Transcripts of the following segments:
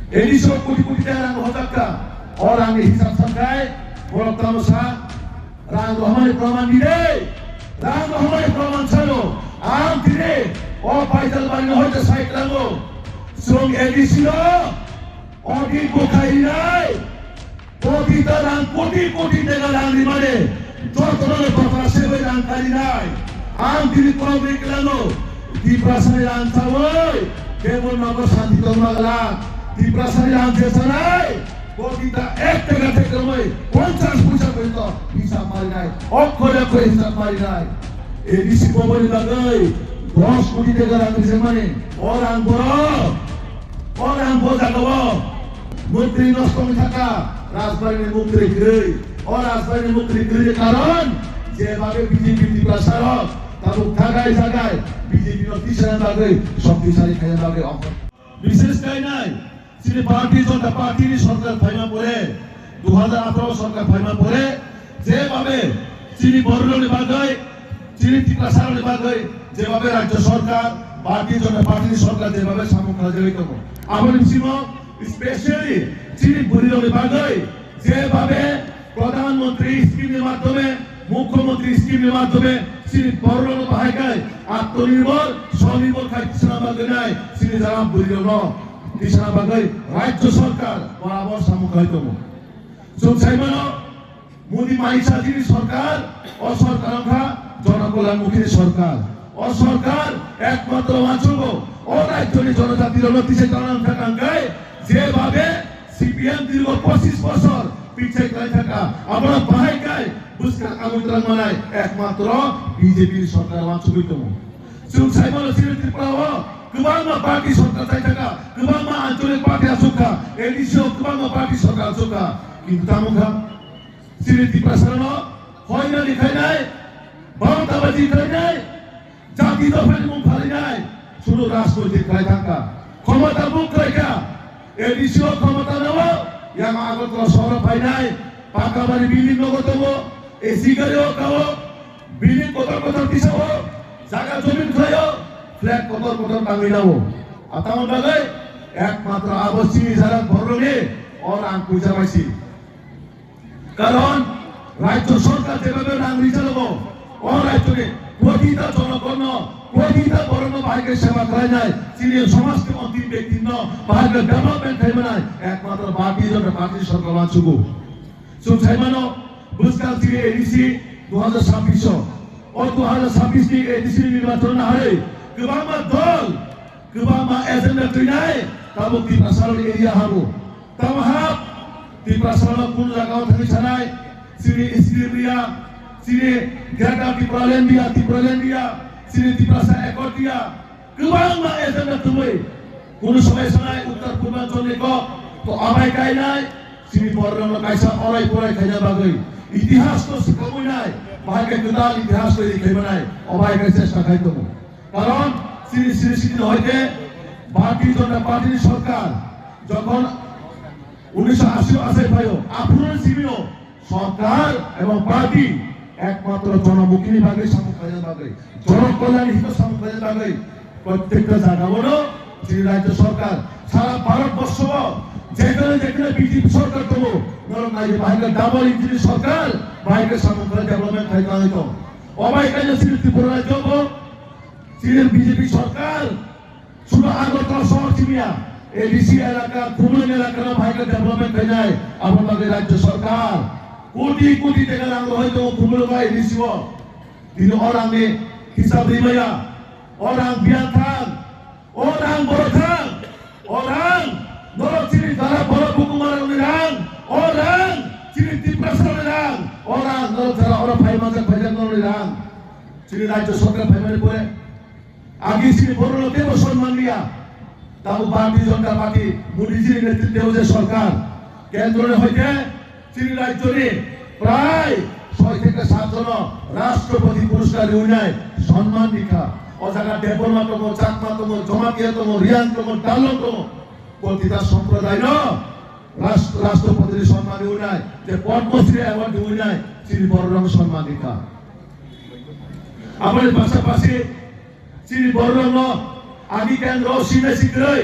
Edisi kopi-kopi daerah hotakka orang hisap sampai bolak tamusa rang hamare praman dide rang hamare praman chalo am dire o paisal bani hoyto site rango song edisi lo odi ko khai nai koti ta rang koti tega rang rimane jotoro kota sebe rang kari nai am dire public rango di prasane rang chawoi kebol nago shanti tongmagala di prasane rang jesanai kita টাকা থেকে মই 50 পয়সা পর্যন্ত হিসাব মারি নাই অক্ষরে অক্ষরে হিসাব মারি নাই এডিসি কোম্পানি লাগাই 10 কোটি টাকা রাখছে মানে ওরাং বড় জাগাবো মন্ত্রী নষ্ট হয়ে থাকা রাজবাড়ির মন্ত্রী গই ও রাজবাড়ির মন্ত্রী গই কারণ যেভাবে বিজেপি প্রচারক তার জায়গায় বিজেপি নতিশান লাগে শক্তিশালী খায় লাগে বিশেষ কাই নাই তিনি পার্টি জনতা পার্টির সরকার ফাইমা পড়ে 2018 সরকার ফাইমা পড়ে যেভাবে তিনি বড়লি বাগাই তিনি টিকাসারলি বাগাই যেভাবে রাজ্য সরকার পার্টি জনতা পার্টির সরকার যেভাবে সামগ্রী দেবে তো আপনি সিমো স্পেশালি তিনি বড়লি বাগাই যেভাবে প্রধানমন্ত্রী স্কিমের মাধ্যমে মুখ্যমন্ত্রী স্কিমের মাধ্যমে তিনি বড়লি বাগাই আত্মনির্ভর স্বনির্ভর খাইছে না বাগাই তিনি যারা বড়লি দিশা বাগাই রাজ্য সরকার বরাবর সামগ্রী হইতো জনসাইমানো মোদি মাইসাজির সরকার ও সরকারখা জনকল্যাণমুখী সরকার ও সরকার একমাত্র মাছব ও রাজ্যের জনজাতির উন্নতিতে জনসংখ্যায় যেভাবে সিপিএম দীর্ঘ 25 বছর পিছিয়ে গিয়ে থাকা আমরা বাহাইকায় বুঝকা আমন্ত্রণ মানায় একমাত্র বিজেপির সরকার মাছবিত জনসাইমানো সিরিতি প্রাও Kebangga parti সরকার চাই থাকা kebangga আঞ্চলিক পার্টি আসুকা এডিসিও kebangga পার্টি সরকার আসুকা কিন্তু তামুখা সিরিতি প্রসারণ হয় না লিখাই নাই বারোটাবাজি খাই নাই জাতি দফানি মুখ ফালি নাই শুধু রাজনৈতিক খাই থাকা ক্ষমতা মুখ রেখা এডিসিও ক্ষমতা নেব ইয়াং আগরতলা শহর পাই নাই পাকা বাড়ি বিল্ডিং নগদ হবো এসি গাড়িও খাও বিল্ডিং কোথাও দিছাও জায়গা জমিন খাইও ফ্ল্যাট কত টাঙ্গি যাবো আর তেমন বাগাই একমাত্র আবশ্যিক যারা বড়লে ওর আং পয়সা পাইছি কারণ রাজ্য সরকার যেভাবে নাগরিক চালাবো ও রাজ্যকে প্রতিটা জনগণ প্রতিটা বর্ণ ভাইকে সেবা করা যায় তিনি সমাজকে অন্তিম ব্যক্তি ন ভাইকে ডেভেলপমেন্ট খাইবে না একমাত্র পার্টির সরকার মাছুকু সুসাইমানো বুঝকাল থেকে এডিসি 2026 ও 2026 থেকে এডিসি নির্বাচন না হয় kebangga dol kebangga agenda tunai kamu di pasaran area haru tamahap di pasaran pun jagaw thani sanai sini Istiria sini Gaga di Pralendia sini di pasar Ekotia kebangga agenda tunai kuno সময় sanai uttar purbanchal ko to amai kai nai sini borno kaisa orai porai khaina bagai ইতিহাস তো শিখাবই নাই ভাইকে কেদাল ইতিহাস তৈরি খাইবে নাই অবাইকে চেষ্টা খাইতো কারণ শ্রী শ্রী শ্রী হইতে ভারতীয় জনতা পার্টির সরকার যখন 1980 পাইও আপনার সিবিও সরকার এবং পার্টি একমাত্র জনমুখী ভাগে সামগ্রী ভাগে জনকল্যাণ হিত সামগ্রী ভাগে প্রত্যেকটা জায়গা বড় শ্রী রাজ্য সরকার সারা ভারতবর্ষ যেখানে বিজেপি সরকার দেবো ধরুন ভাইকে ডাবল ইঞ্জিন সরকার ভাইকে সামগ্রী ডেভেলপমেন্ট খাইতে হইতো অবাইকে শ্রী ত্রিপুরা রাজ্য সিরিয়াল বিজেপি সরকার শুধু আগরতলা শহর চিনিয়া এডিসি এলাকা খুলনা এলাকার ভাইকে ডেভেলপমেন্ট হয়ে যায় আপনাদের রাজ্য সরকার কোটি টাকা লাগলো হয়তো খুলনা বা এডিসিও তিনি ওরাঙ্গে হিসাব দিবাইয়া ওরাং বিয়া থান ওরাং বড় থান ওরাং বড় চিনি তারা বড় বুকুমার রাং ওরাং চিনি তিপ্রাসনের রাং ওরাং যারা ওরা ফাইমাজা ফাইজানের রাং চিনি রাজ্য সরকার ফাইমারে পড়ে আগে শ্রী বড়লোকে সম্মান দিয়া তাও ভারতীয় জনতা পার্টি মোদীজির নেতৃত্বে যে সরকার কেন্দ্রে হইতে শ্রী রাজ্যে প্রায় 6 থেকে 7 জন রাষ্ট্রপতি পুরস্কার ইউনাই সম্মান দীক্ষা ও জায়গা দেবমাতম চাকমাতম জমাতিয়াতম রিয়ান্তম ডালতম প্রতিটা সম্প্রদায় রাষ্ট্রপতির সম্মান ইউনাই যে পদ্মশ্রী অ্যাওয়ার্ড ইউনাই শ্রী বড়রং সম্মান দীক্ষা আমাদের পাশাপাশি শ্রী বড়রং আদি কেন্দ্র সিনে শীঘ্রই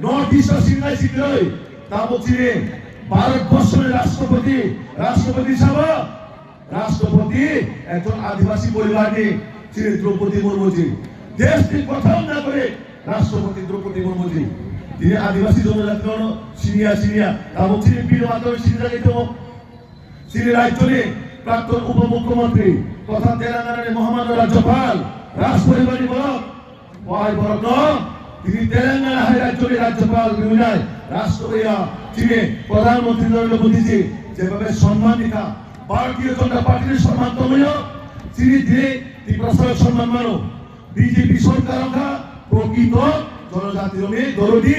নর্থ ইস্ট সিংহাই সিংহাই তা বলছি ভারতবর্ষের রাষ্ট্রপতি সাহেব রাষ্ট্রপতি একজন আদিবাসী পরিবার নিয়ে ছিলেন দ্রৌপদী মুর্মুজি। দেশটি প্রথম না করে রাষ্ট্রপতি দ্রৌপদী মুর্মুজি তিনি আদিবাসী জনজাতি সিনিয়া তা বলছি বীর মাধব সিনি রাজ্যে প্রাক্তন উপমুখ্যমন্ত্রী তথা তেলেঙ্গানার মহামান্য রাজ্যপাল রাজপরিবারী বরক তিনি তেলেঙ্গানা রাজ্যের রাজ্যপাল বিনায় রাষ্ট্রপতি তিনি প্রধানমন্ত্রী নরেন্দ্র মোদীজি যেভাবে সম্মান দিতা ভারতীয় জনতা পার্টির সম্মান তময় তিনি ত্রিপুরা সম্মান মানো বিজেপি সরকার প্রকৃত জনজাতির দরদি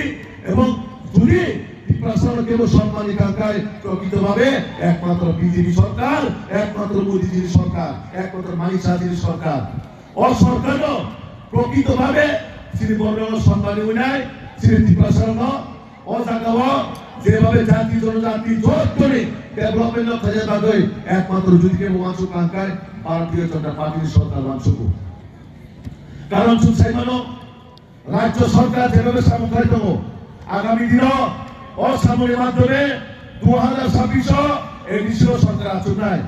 এবং যদি ত্রিপুরা কেবল সম্মানী কাঙ্ক্ষায় প্রকৃতভাবে একমাত্র বিজেপি সরকার, একমাত্র মোদীজির সরকার, একমাত্র মানিক শাহজির সরকার ও সরকার প্রকৃতভাবে শ্রী বর্ণ সম্মানী উনায় শ্রী ত্রিপুরা ও জায়গা যেভাবে জাতি জনজাতি জোট করে ডেভেলপমেন্ট খোঁজে বাদে একমাত্র যদি কেবল কাঙ্ক্ষায় ভারতীয় জনতা পার্টির সরকার মানসুক কারণ সুসাইমানো রাজ্য সরকার যেভাবে সামুখায়িত আগামী দিন অসামরিক মাধ্যমে 2026 এডিশিও সরকার আসুক নাই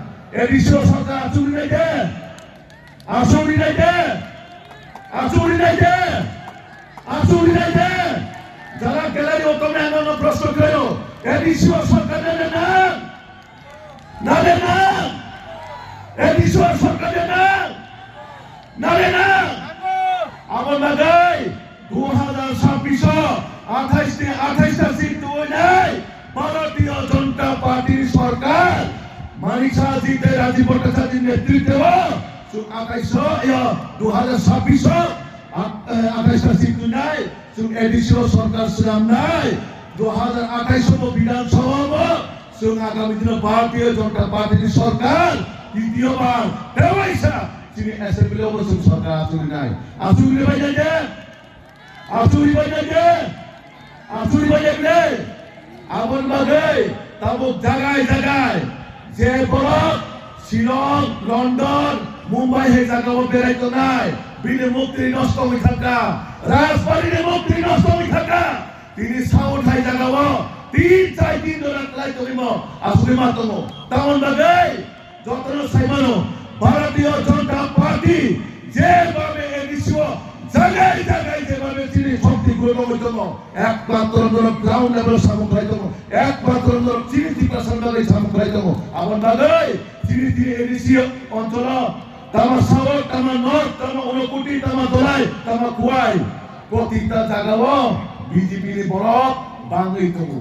এডিশিও সরকার আসুক নাই যে আসুরি নাই যে যারা গ্যালারি ওখানে এমন প্রশ্ন করো এডিশিও সরকার না এডিশিও সরকার না আমার লাগাই 2026 28টা সিট নাই ভারতীয় জনতা পার্টির সরকার মানিক শাহজিতে রাজীব ভট্টাচার্যের নেতৃত্বে 2026 28টা সিট নাই এডিশনাল সরকার সুনাম নাই 2028 বিধানসভা আগামী দিনে ভারতীয় জনতা পার্টির সরকার দ্বিতীয়বার দেওয়াইছা তিনি অ্যাসেম্বলি অবশ্যই সরকার আসুরি নাই আসুরি বাজাইলে আমন বাগে তাবুক জায়গায় যে বড় শিলং লন্ডন মুম্বাই হে জায়গা বেড়াইতো নাই বিনে মুক্তি নষ্ট হয়ে থাকা রাজবাড়ির মুক্তি নষ্ট হয়ে থাকা তিনি সাউথ হাই জায়গা 3 ধরে লাই করিম আসুরি মাতম তামন বাগে যতন সাইমানো ভারতীয় জনতা পার্টি যেভাবে এই বিশ্ব জায়গায় যেভাবে তিনি শক্তি গ্রহণ করতেন একমাত্র গ্রাউন্ড লেভেল সামগ্রাইতম একমাত্র চিনি ত্রিপুরা সামগ্রাইতম আমার দাদাই তিনি এডিসি অঞ্চল তামা সাউথ তামা নর্থ তামা উনকুটি তামা দোলাই তামা কুয়াই প্রতিটা জায়গাও বিজেপি বড় বাঙাইতম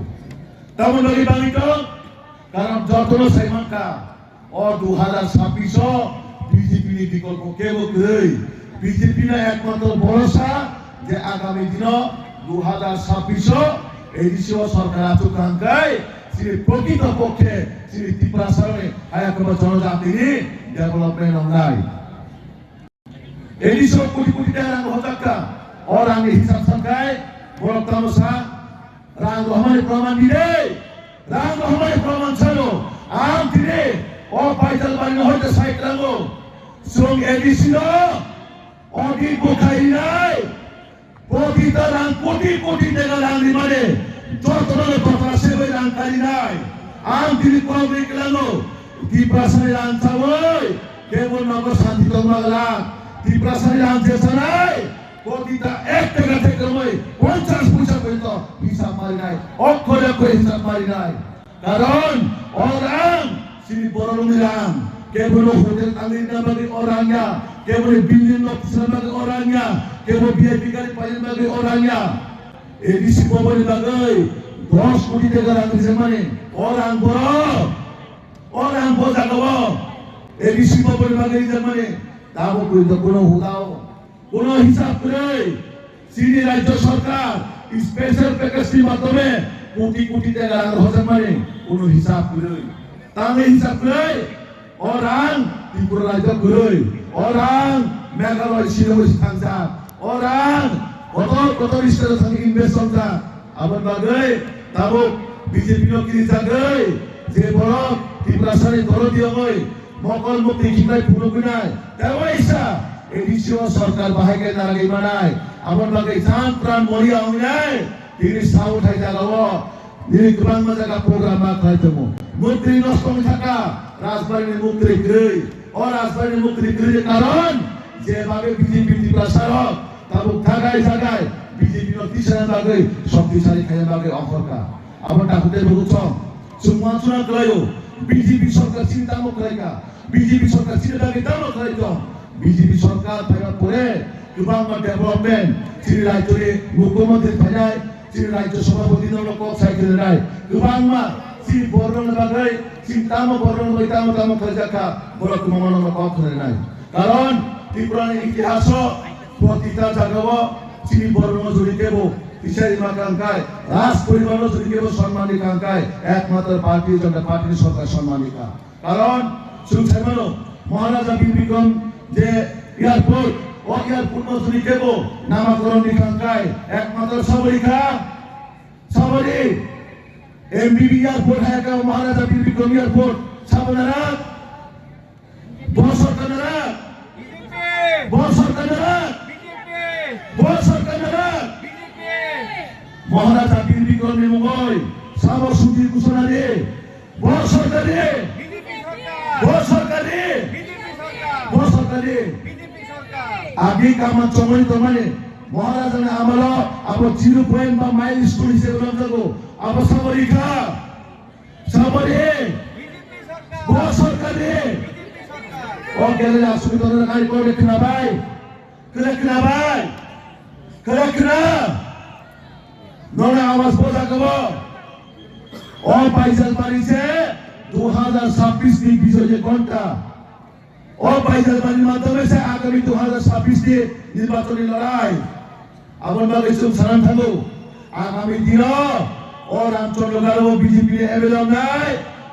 তেমন লাগে বাঙাইত কারণ যতন সাইমানকা ও 2026 বিজেপি বিকল্প কেবল বিজেপি না একমাত্র ভরসা যে আগামী দিন 2026 এডিশিও সরকার আসুক কাঙ্ক্ষায় শ্রী প্রকৃত পক্ষে শ্রী ত্রিপুরা সারণে হায়াকম জনজাতির ডেভেলপমেন্ট নাই এডিশিও কোটি টাকা হজাক্কা और आगे हिसाब सरकार बोलता सा राम हमारे प्रमाण दिले राम हमारे प्रमाण छलो आम दिले और पाइतल बारी होते साइड रंगो सुंग एडिसिनो অডিট বোখাই নাই প্রতিটা রাং কোটি টাকা রাং দিমারে যতটা কথা সেবে রাং কারি নাই আম দিলি কবে গেলানো ত্রিপুরাসারি রাং চাওই কেবল নগর শান্তি তোমরা ত্রিপুরাসারি রাং যেসা নাই প্রতিটা 1 টাকা থেকে 50 পয়সা পর্যন্ত হিসাব মারি নাই অক্ষরে করে হিসাব মারি নাই কারণ ওরাং শ্রী বড়লুমি রাং কেবল হোটেল আলিনা বাগে ওরাংয়া কেবল বিল্ডিং অফিসার বাগে ওরাংয়া কেবল ভিআইপি গাড়ি পাইল বাগে ওরাংয়া এডিসি ভবনের বাগে 10 কোটি টাকা রাখছে মানে ওরাং বোঝাগো এডিসি ভবনের বাগে মানে তাও কই তো কোন হিসাব করে সিডি রাজ্য সরকার স্পেশাল প্যাকেজের মাধ্যমে কোটি টাকা রাখছে মানে কোন হিসাব করে তাহলে হিসাব করে orang ত্রিপুরা রাজ্য ঘুরই orang মেঘালয় শিলংয়ে থাকছা orang কত রিস্টের সঙ্গে ইনভেস্ট করছা আবার বাগে তাবো বিজেপি কি জাগে যে বড় ত্রিপুরা সারি দরদিও হই মকল মুক্তি কিনাই পুরো কিনাই দেওয়াইসা এডিসিও সরকার বাহাইকে নারাগি মানায় আবার বাগে জান প্রাণ মরিয়া হই নাই ini saud hai jagawo ini gebang jaga program makai temu menteri nostong thaka rajbari ni mukri grei or rajbari ni mukri grei karon jebabe BJP diprasarok tabuk thagai jagai BJP no tisana bagai শক্তিশালী খায়া bagai অখরকা আপন ডাকুতে বলছো semua sudah kelayu BJP সরকার চিন্তা মকরাইকা BJP সরকার চিন্তা kita মকরাইতো BJP সরকার viva পরে গোबां development চিনি রাজ্যরে মুখ্যমন্ত্রী ভাইনাই চিনি রাজ্য সভাপতি নলো কক সাইকেল রাই গোबां मा চিনি বর্ণ বাগৈ চিন্তাম বর্ণ বইতাম কাম খজাকা বড় কুমানো কক করে নাই কারণ ত্রিপুরার ইতিহাস প্রতিটা জায়গাও চিনি বর্ণ জড়ি দেব ফিশারি মাকাঙ্কায় রাজ পরিবার জড়ি দেব সম্মানী কাঙ্কায় একমাত্র পার্টি জনতা পার্টির সরকার সম্মানিকা কারণ সুলসাইমানো মহারাজা বিক্রম যে এয়ারপোর্ট ও এয়ারপোর্ট জড়ি দেব নামকরণ কাঙ্কায় একমাত্র সাবরিকা সাবরি এমবিবি এয়ারপোর্ট হায়কা মহারাজা বিক্রম এয়ারপোর্ট সাবনারা বড় সরকাররা বড় সরকাররা বড় সরকাররা মহারাজা বীর বিক্রমের মঙ্গল সাবর সুধীর ঘোষণা দিয়ে বড় সরকারে বড় সরকারে বড় সরকারে আগে কামা চমড়ি তো মানে মহারাজা আমল আবার 0 পয়েন্ট বা মাইলস্টোন হিসেবে রাখবো আবার সাবরিকা সাবরে বড় সরকারে ও গেলে অসুবিধা নাই করে কিনা ভাই kena ভাই kena ননা আওয়াজ বোঝা কব ও পাইজাল বাড়িছে 2026 की বিজয় ঘন্টা ও পাইজাল বাড়ির মাধ্যমে সে আগামী 2026 তে নির্বাচনী লড়াই আপন বাগে সব সারান থাকো আগামী দিন ও রামচন্দ্র গারো বিজেপি এমএলএ নাই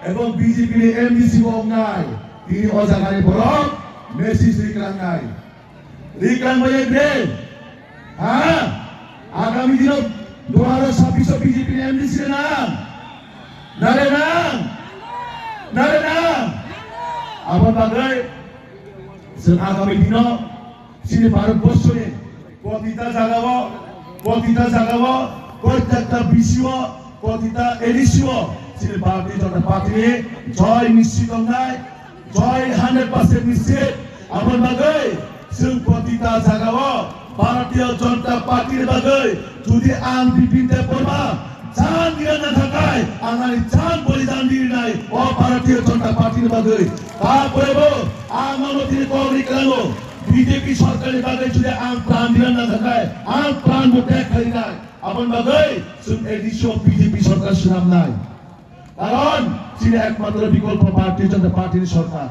এবং বিজেপি এমডিসি নাই তিনি অজাগারে বড় মেসেজ রিকলাম নাই রিকলাম হয়ে গেলে হ্যাঁ আগামী দিন 2026 বিজেপি এমডিসি নাম নারে নাম আমার বাগাই আগামী দিন সিনে ভারতবর্ষে প্রতিটা জাগাও প্রত্যেকটা বিসিও প্রতিটা এডিসিও সিনে ভারতীয় জনতা পার্টি জয় নিশ্চিত নাই জয় 100% নিশ্চিত আমার বাগাই जों প্রতিটা জায়গাও ভারতীয় জনতা পার্টির বাগৈ যদি আন বিপিনতে পড়বা জান দিয়ে না থাকায় আমার জান বলিদান দিয়ে নাই ও ভারতীয় জনতা পার্টির বাগৈ তারপরে আমাদের করি কেন বিজেপি সরকারের বাগৈ যদি আন প্রাণ দিয়ে না থাকায় আন প্রাণ মোটে খাই নাই আপন বাগৈ जों এডিশন বিজেপি সরকার নাম নাই কারণ তিনি একমাত্র বিকল্প ভারতীয় জনতা পার্টির সরকার